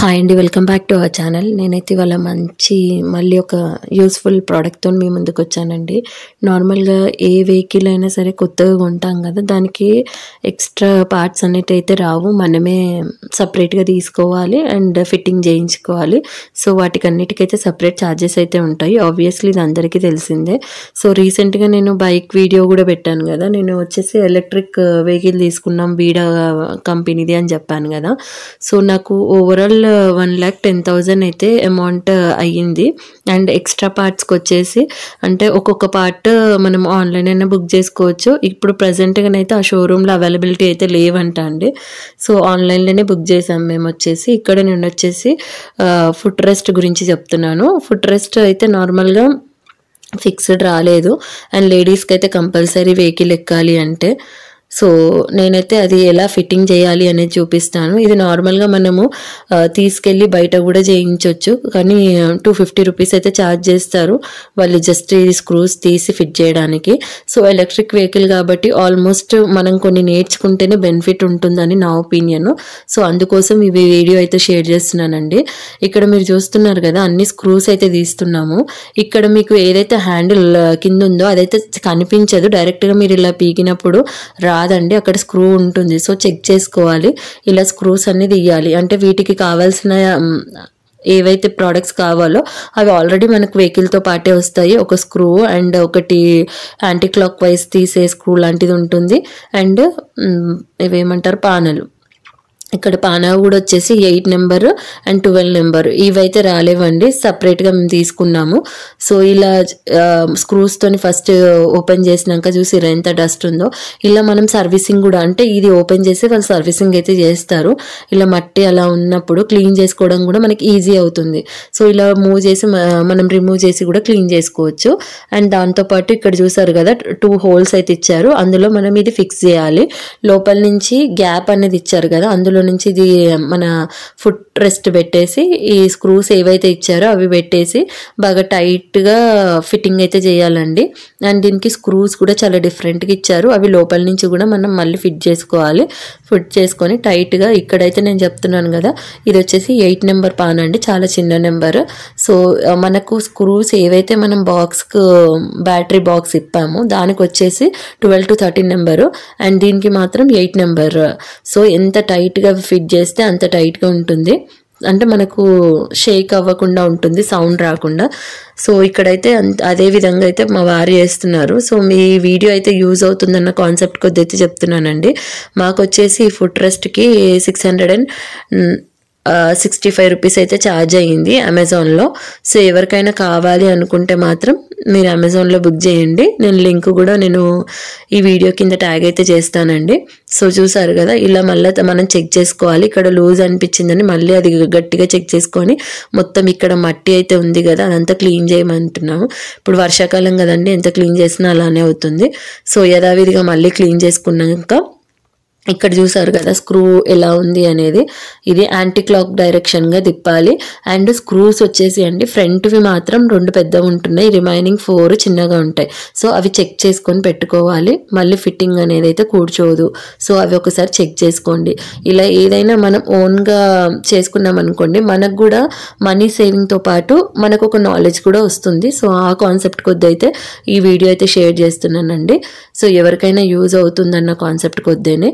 Hi అండి, welcome back to our channel. నేనైతే ఇవాళ మళ్ళీ ఒక యూస్ఫుల్ ప్రోడక్ట్తో మీ ముందుకు వచ్చానండి. నార్మల్గా ఏ వెహికల్ అయినా సరే కొత్తగా కొంటాం కదా, దానికి ఎక్స్ట్రా పార్ట్స్ అనేవి అయితే రావు, మనమే సపరేట్గా తీసుకోవాలి అండ్ ఫిట్టింగ్ చేయించుకోవాలి. సో వాటికి అన్నిటికైతే సపరేట్ ఛార్జెస్ అయితే ఉంటాయి. ఆబ్వియస్లీ ఇది అందరికీ తెలిసిందే. సో రీసెంట్గా నేను బైక్ వీడియో కూడా పెట్టాను కదా, నేను వచ్చేసి ఎలక్ట్రిక్ వెహికల్ తీసుకున్నాం బీడా కంపెనీది అని చెప్పాను కదా. సో నాకు ఓవరాల్ 1,10,000 అయితే అమౌంట్ అయ్యింది. అండ్ ఎక్స్ట్రా పార్ట్స్కి వచ్చేసి అంటే ఒక్కొక్క పార్ట్ మనం ఆన్లైన్ అయినా బుక్ చేసుకోవచ్చు. ఇప్పుడు ప్రజెంట్గానైతే ఆ షోరూంలో అవైలబిలిటీ అయితే లేవంట అండి. సో ఆన్లైన్లోనే బుక్ చేసాం మేము. వచ్చేసి ఇక్కడ నేను వచ్చేసి ఫుట్ రెస్ట్ గురించి చెప్తున్నాను. ఫుట్ రెస్ట్ అయితే నార్మల్గా ఫిక్స్డ్ రాలేదు, అండ్ లేడీస్కి అయితే కంపల్సరీ వెహికల్ ఎక్కాలి అంటే. సో నేనైతే అది ఎలా ఫిట్టింగ్ చేయాలి అనేది చూపిస్తాను. ఇది నార్మల్గా మనము తీసుకెళ్ళి బయట కూడా చేయించవచ్చు, కానీ 250 రూపీస్ అయితే ఛార్జ్ చేస్తారు వాళ్ళు జస్ట్ ఈ స్క్రూస్ తీసి ఫిట్ చేయడానికి. సో ఎలక్ట్రిక్ వెహికల్ కాబట్టి ఆల్మోస్ట్ మనం కొన్ని నేర్చుకుంటేనే బెనిఫిట్ ఉంటుందని నా ఒపీనియన్. సో అందుకోసం ఈ వీడియో అయితే షేర్ చేస్తున్నానండి. ఇక్కడ మీరు చూస్తున్నారు కదా, అన్ని స్క్రూస్ అయితే తీస్తున్నాము. ఇక్కడ మీకు ఏదైతే హ్యాండిల్ కింద ఉందో అదైతే కనిపించదు, డైరెక్ట్గా మీరు ఇలా పీకినప్పుడు రాదండి, అక్కడ స్క్రూ ఉంటుంది. సో చెక్ చేసుకోవాలి, ఇలా స్క్రూస్ అన్ని తీయాలి. అంటే వీటికి కావాల్సిన ఏవైతే ప్రోడక్ట్స్ కావాలో అవి ఆల్రెడీ మనకు వెహికల్తో పాటే వస్తాయి. ఒక స్క్రూ అండ్ ఒకటి యాంటీ క్లాక్ వైజ్ తీసే స్క్రూ లాంటిది ఉంటుంది, అండ్ ఇవేమంటారు పానలు. ఇక్కడ పానా కూడా వచ్చేసి 8 నెంబర్ అండ్ 12 నెంబర్ ఇవైతే రాలేవండి, సపరేట్గా మేము తీసుకున్నాము. సో ఇలా స్క్రూస్తోని ఫస్ట్ ఓపెన్ చేసినాక చూసిరా ఎంత డస్ట్ ఉందో. ఇలా మనం సర్వీసింగ్ కూడా, అంటే ఇది ఓపెన్ చేసి వాళ్ళు సర్వీసింగ్ అయితే చేస్తారు. ఇలా మట్టి అలా ఉన్నప్పుడు క్లీన్ చేసుకోవడం కూడా మనకి ఈజీ అవుతుంది. సో ఇలా మూవ్ చేసి మనం రిమూవ్ చేసి కూడా క్లీన్ చేసుకోవచ్చు. అండ్ దాంతోపాటు ఇక్కడ చూసారు కదా 2 హోల్స్ అయితే ఇచ్చారు, అందులో మనం ఇది ఫిక్స్ చేయాలి. లోపల నుంచి గ్యాప్ అనేది ఇచ్చారు కదా, అందులో నుంచి ఇది మన ఫుట్ రెస్ట్ పెట్టేసి ఈ స్క్రూస్ ఏవైతే ఇచ్చారో అవి పెట్టేసి బాగా టైట్గా ఫిట్టింగ్ అయితే చేయాలండి. అండ్ దీనికి స్క్రూస్ కూడా చాలా డిఫరెంట్గా ఇచ్చారు, అవి లోపల నుంచి కూడా మనం మళ్ళీ ఫిట్ చేసుకోవాలి. ఫిట్ చేసుకొని టైట్గా, ఇక్కడైతే నేను చెప్తున్నాను కదా ఇది వచ్చేసి 8 నెంబర్ పాన్ అండి, చాలా చిన్న నెంబర్. సో మనకు స్క్రూస్ ఏవైతే మనం బాక్స్కు బ్యాటరీ బాక్స్ ఇప్పామో దానికి వచ్చేసి 12 to 13 నెంబరు, అండ్ దీనికి మాత్రం 8 నెంబర్. సో ఎంత టైట్గా ఫిట్ చేస్తే అంత టైట్గా ఉంటుంది, అంటే మనకు షేక్ అవ్వకుండా ఉంటుంది, సౌండ్ రాకుండా. సో ఇక్కడైతే అదే విధంగా అయితే మా వారు చేస్తున్నారు. సో మీ వీడియో అయితే యూజ్ అవుతుందన్న కాన్సెప్ట్ కొద్ది అయితే చెప్తున్నానండి. మాకు వచ్చేసి ఫుట్ రెస్ట్కి 665 రూపీస్ అయితే ఛార్జ్ అయ్యింది అమెజాన్లో. సో ఎవరికైనా కావాలి అనుకుంటే మాత్రం మీరు అమెజాన్లో బుక్ చేయండి. నేను లింక్ కూడా ఈ వీడియో కింద ట్యాగ్ అయితే చేస్తానండి. సో చూసారు కదా, ఇలా మళ్ళీ మనం చెక్ చేసుకోవాలి. ఇక్కడ లూజ్ అనిపించిందని మళ్ళీ అది గట్టిగా చెక్ చేసుకొని మొత్తం ఇక్కడ మట్టి అయితే ఉంది కదా అదంతా క్లీన్ చేయమంటున్నాము. ఇప్పుడు వర్షాకాలం కదండి, ఎంత క్లీన్ చేసినా అలానే అవుతుంది. సో యథావిధిగా మళ్ళీ క్లీన్ చేసుకున్నాక ఇక్కడ చూసారు కదా స్క్రూ ఎలా ఉంది అనేది, ఇది యాంటీ క్లాక్ డైరెక్షన్గా తిప్పాలి. అండ్ స్క్రూస్ వచ్చేసి అండి ఫ్రంట్వి మాత్రం 2 పెద్దగా ఉంటున్నాయి, రిమైనింగ్ 4 చిన్నగా ఉంటాయి. సో అవి చెక్ చేసుకొని పెట్టుకోవాలి, మళ్ళీ ఫిట్టింగ్ అనేది అయితే కూర్చోదు. సో అవి ఒకసారి చెక్ చేసుకోండి. ఇలా ఏదైనా మనం ఓన్గా చేసుకున్నాం అనుకోండి, మనకు కూడా మనీ సేవింగ్తో పాటు మనకు ఒక నాలెడ్జ్ కూడా వస్తుంది. సో ఆ కాన్సెప్ట్ కొద్ది అయితే ఈ వీడియో అయితే షేర్ చేస్తున్నానండి. సో ఎవరికైనా యూజ్ అవుతుందన్న కాన్సెప్ట్ కొద్దేనే.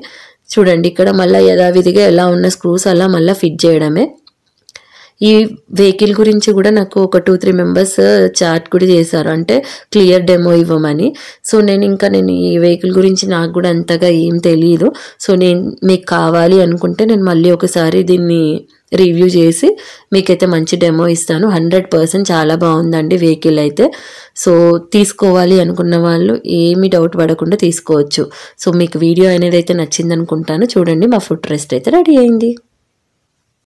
చూడండి ఇక్కడ మళ్ళీ యథావిధిగా ఎలా ఉన్న స్క్రూస్ అలా మళ్ళీ ఫిట్ చేయడమే. ఈ వెహికల్ గురించి కూడా నాకు ఒక 2-3 మెంబర్స్ చాట్ కూడా చేశారు, అంటే క్లియర్ డెమో ఇవ్వమని. సో నేను ఈ వెహికల్ గురించి నాకు కూడా అంతగా ఏం తెలియదు. సో మీకు కావాలి అనుకుంటే నేను మళ్ళీ ఒకసారి దీన్ని రివ్యూ చేసి మీకైతే మంచి డెమో ఇస్తాను. 100% చాలా బాగుందండి వెహికల్ అయితే. సో తీసుకోవాలి అనుకున్న వాళ్ళు ఏమీ డౌట్ పడకుండా తీసుకోవచ్చు. సో మీకు వీడియో అనేది అయితే నచ్చింది అనుకుంటాను. చూడండి, మా ఫుట్ రెస్ట్ అయితే రెడీ అయింది.